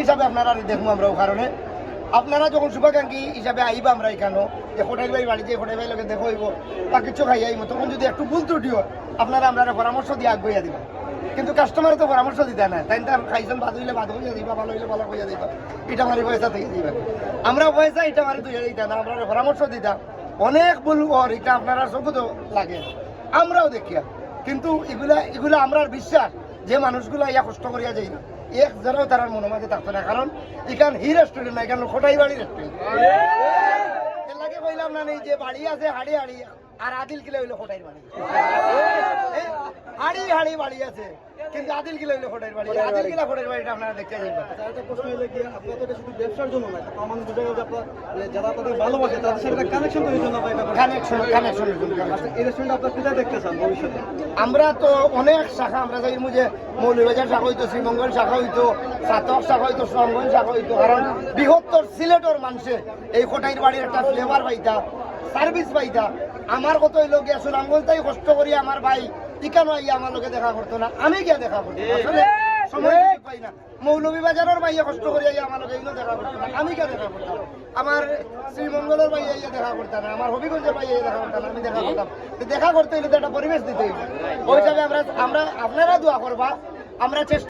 হিসাবে আপনারা দেখবো আমরাও কারণে আপনারা যখন শুভাকাঙ্ক্ষী হিসাবে আইবা আমরা এখানেও যে হোটেল ভাই বাড়িতে হোটেল ভাই লোকে দেখো হইব বা কিছু খাই আইব তখন যদি একটু ভুল ত্রুটি হয় আপনারা আমরা পরামর্শ দিয়ে আগুয়া দিবা কিন্তু কাস্টমারে তো পরামর্শ দিতে না তাই তো খাইছেন বাদ হইলে বাদ হইয়া দিবা ভালো হইলে ভালো হইয়া দিবা এটা মারি পয়সা থেকে দিবা আমরা পয়সা এটা মারি তুই দিতা না আমরা পরামর্শ দিতাম অনেক ভুল ওর এটা আপনারা সবু তো লাগে আমরাও দেখিয়া কিন্তু এগুলা আমরার বিশ্বাস যে মানুষগুলা ইয়া কষ্ট করিয়া যাই না এক যারাও তার মনে মাঝে থাকতো না কারণ এখান হি রেস্টুরেন্ট না এখান খোটাই বাড়ি রেস্টুরেন্ট এর লাগে কইলাম না নেই যে বাড়ি আছে হাড়ি হাড়ি আর আদিল কিলে হইলো খোটাই বাড়ি হাড়ি হাড়ি বাড়ি আছে কিন্তু আদিল কিলে হইলো খোটাই বাড়ি আদিল কিলা খোটাই বাড়িটা আপনারা দেখতে যাইবা একটা প্রশ্ন হলো কি আপনারা তো এটা শুধু ব্যবসার জন্য না আমার বুঝা গেল যে আপনারা যারা আপনাদের ভালোবাসে তাদের সাথে কানেকশন তৈরির জন্য বা এটা কানেকশন আচ্ছা এই রেস্টুরেন্ট আপনারা কোথায় দেখতে চান ভবিষ্যতে? আমরা তো অনেক শাখা আমরা যাই যে মৌলভীবাজার শাখা হইতো শ্রীমঙ্গল শাখা হইতো সাতক শাখা হইতো শ্রমগঞ্জ শাখা হইতো কারণ বৃহত্তর সিলেটর মানুষে এই কোটাইর বাড়ির একটা ফ্লেভার পাইতা সার্ভিস পাইতা আমার কত হইল গিয়া সুনামগঞ্জটাই কষ্ট করি আমার ভাই টিকানো আইয়া আমার লোকে দেখা করতো না আমি গিয়া দেখা করতো আসলে সময় পাই না মৌলভীবাজারের ভাইয়া কষ্ট করি আইয়া আমার লোকে এগুলো দেখা করতো না আমি গিয়া দেখা করতাম আমার শ্রীমঙ্গলের ভাইয়া ইয়া দেখা করতাম না আমার হবিগঞ্জের ভাইয়া দেখা করতাম না আমি দেখা করতাম দেখা করতে হইলে তো একটা পরিবেশ দিতে হইবে ওই হিসাবে আমরা আপনারা দোয়া করবা আমরা চেষ্টা